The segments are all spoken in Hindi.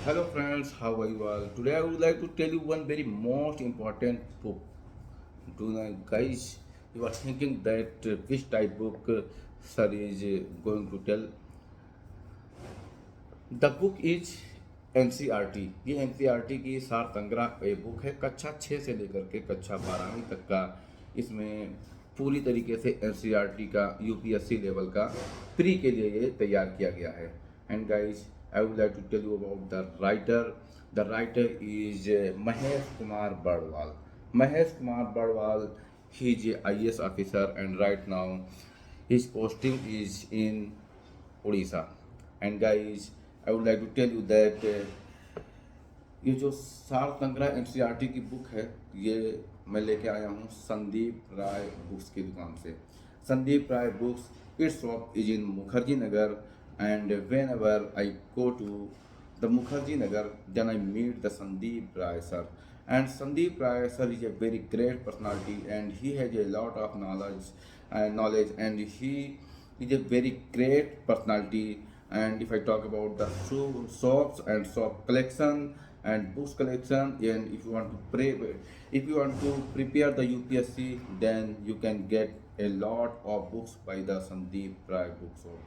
Hello friends, how are you all? Today I would like to tell you one very most important book. Do you guys, you are thinking that which type book sir is going to tell? The book is NCRT. ये NCRT की सार संग्रह ये बुक है कक्षा 6 से लेकर के कक्षा 12वीं तक का। इसमें पूरी तरीके से NCRT का यूपीएससी लेवल का प्री के लिए ये तैयार किया गया है। And guys, I would like to tell you about the writer is Mahesh Kumar Badwal. Mahesh Kumar Badwal, he is a IAS officer and right now his posting is in Odisha. And guys, I would like to tell you that ये जो सार संग्रह एनसीईआरटी की बुक है, ये मैं लेके आया हूँ संदीप राय बुक्स की दुकान से। Sandeep Rai books, its shop is in Mukherjee Nagar, and whenever I go to the Mukherjee Nagar, then I meet the Sandeep Rai sir. And Sandeep Rai sir is a very great personality and he has a lot of knowledge, and he is a very great personality. And if I talk about the shops and shop collection and books collection, and if you want to prepare the UPSC, then you can get a lot of books by the Sandeep Rai bookshop.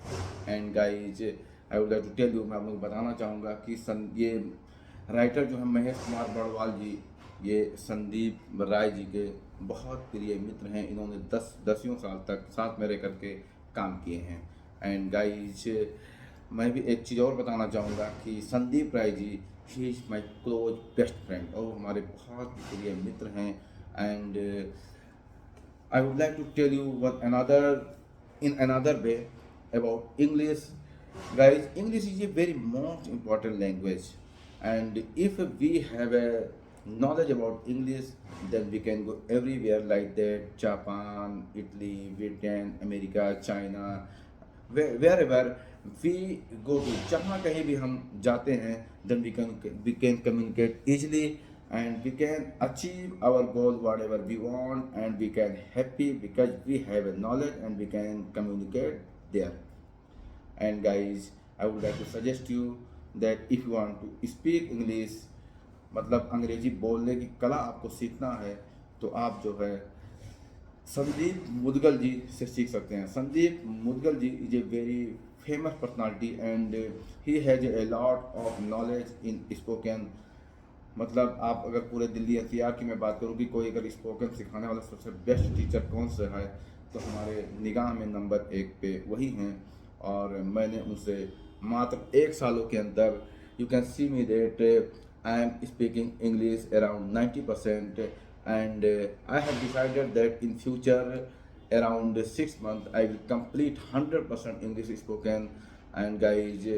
And guys, I would like to tell you, मैं आप लोग बताना चाहूँगा कि ये राइटर जो है महेश कुमार बड़वाल जी, ये संदीप राय जी के बहुत प्रिय मित्र हैं। इन्होंने दसियों साल तक साथ में रह करके काम किए हैं। एंड गाइज, मैं भी एक चीज़ और बताना चाहूँगा कि Sandeep Rai ji, he is my close best friend और हमारे बहुत प्रिय मित्र हैं। And I would like to tell you one another way about English. Guys, English is a very most important language, and if we have a knowledge about English, then we can go everywhere like that, Japan, Italy, Britain, America, China, wherever we go to, जहाँ कहीं भी हम जाते हैं, then we can communicate easily, and we can achieve our goal whatever we want, and we can happy because we have a knowledge and we can communicate there. And guys, I would like to suggest you that if you want to speak English, मतलब अंग्रेजी बोलने की कला आपको सीखना है, तो आप जो है संदीप मुदगल जी से सीख सकते हैं। Sandeep Mudgal ji is a very famous personality and he has a lot of knowledge in spoken. मतलब आप अगर पूरे दिल्ली एनसीआर की मैं बात करूँ कि कोई अगर स्पोकन सिखाने वाला सबसे बेस्ट टीचर कौन सा है, तो हमारे निगाह में नंबर 1 पे वही हैं। और मैंने उनसे मात्र 1 सालों के अंदर, you can see me that I am speaking English around 90%, and I have decided that in future around 6 month I will complete 100% English spoken. And guys,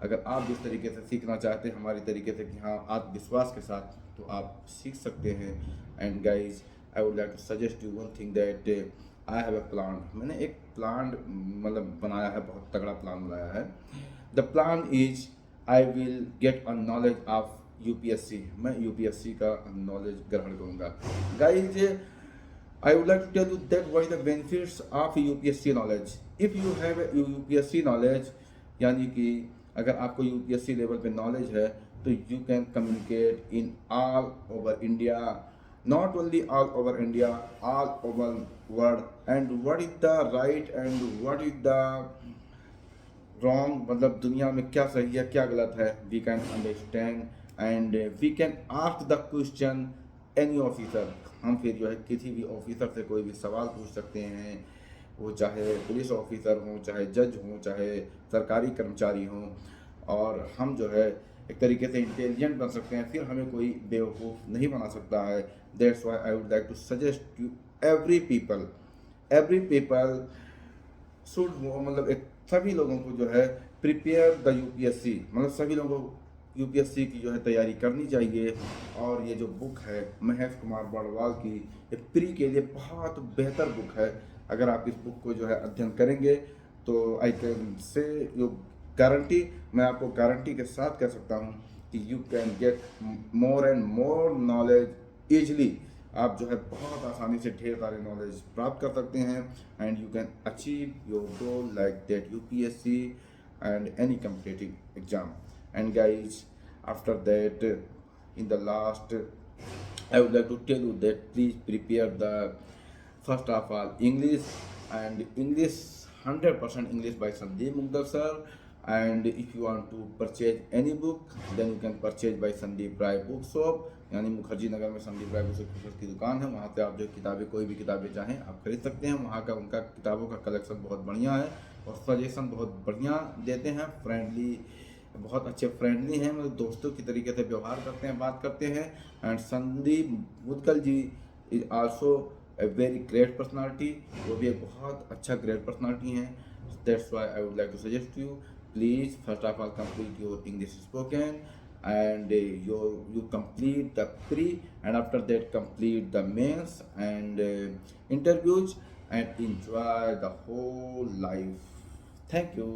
अगर आप जिस तरीके से सीखना चाहते हैं हमारी तरीके से कि हाँ आत्मविश्वास के साथ, तो आप सीख सकते हैं। And guys, I would like to suggest you one thing that I have a plan. मैंने एक प्लान मतलब बनाया है, बहुत तगड़ा प्लान बनाया है। The plan is I will get a knowledge of UPSC. मैं यूपीएससी का नॉलेज ग्रहण करूँगा। Guys, I would like to tell you that what is the benefits of UPSC knowledge. If you have a UPSC knowledge, यानी कि अगर आपको UPSC लेवल पे नॉलेज है, तो you can communicate in all over India, not only all over India, all over world. And what is the right and what is the wrong, मतलब दुनिया में क्या सही है क्या गलत है, we can understand and we can ask the question any officer. हम फिर जो है किसी भी ऑफिसर से कोई भी सवाल पूछ सकते हैं, वो चाहे पुलिस ऑफिसर हों, चाहे जज हों, चाहे सरकारी कर्मचारी हों, और हम जो है एक तरीके से इंटेलिजेंट बन सकते हैं। फिर हमें कोई बेवकूफ़ नहीं बना सकता है। That's why I would like to suggest to every people should, मतलब एक सभी लोगों को जो है प्रिपेयर द यूपीएससी, मतलब सभी लोगों को यूपीएससी की जो है तैयारी करनी चाहिए। और ये जो बुक है महेश कुमार बड़वाल की, ये प्री के लिए बहुत बेहतर बुक है। अगर आप इस बुक को जो है अध्ययन करेंगे, तो I can say you guarantee, मैं आपको गारंटी के साथ कह सकता हूँ कि you can get more and more knowledge easily. आप जो है बहुत आसानी से ढेर सारे नॉलेज प्राप्त कर सकते हैं, and you can achieve your goal like that UPSC and any competitive exam. And guys, After that, in the last, I would like to tell you that please prepare the first of all English, and English 100% English by Sandeep Mugdal sir. And if you want to purchase any book, then you can purchase by Sandeep Rai Book Shop, यानी मुखर्जी नगर में संदीप राय बुक की दुकान है। वहाँ पे आप जो किताबें, कोई भी किताबें चाहें आप खरीद सकते हैं। वहाँ का उनका किताबों का कलेक्शन बहुत बढ़िया है और सजेशन बहुत बढ़िया देते हैं। फ्रेंडली, बहुत अच्छे फ्रेंडली हैं, मतलब दोस्तों की तरीके से व्यवहार करते हैं, बात करते हैं। And Sandeep Mudgal ji is also a very great personality, वो भी एक बहुत अच्छा ग्रेट पर्सनालिटी हैं। That's why I would like to suggest you, please first of all complete your English spoken, and you complete the pre, and after that complete the mains and interviews, and enjoy the whole life. Thank you.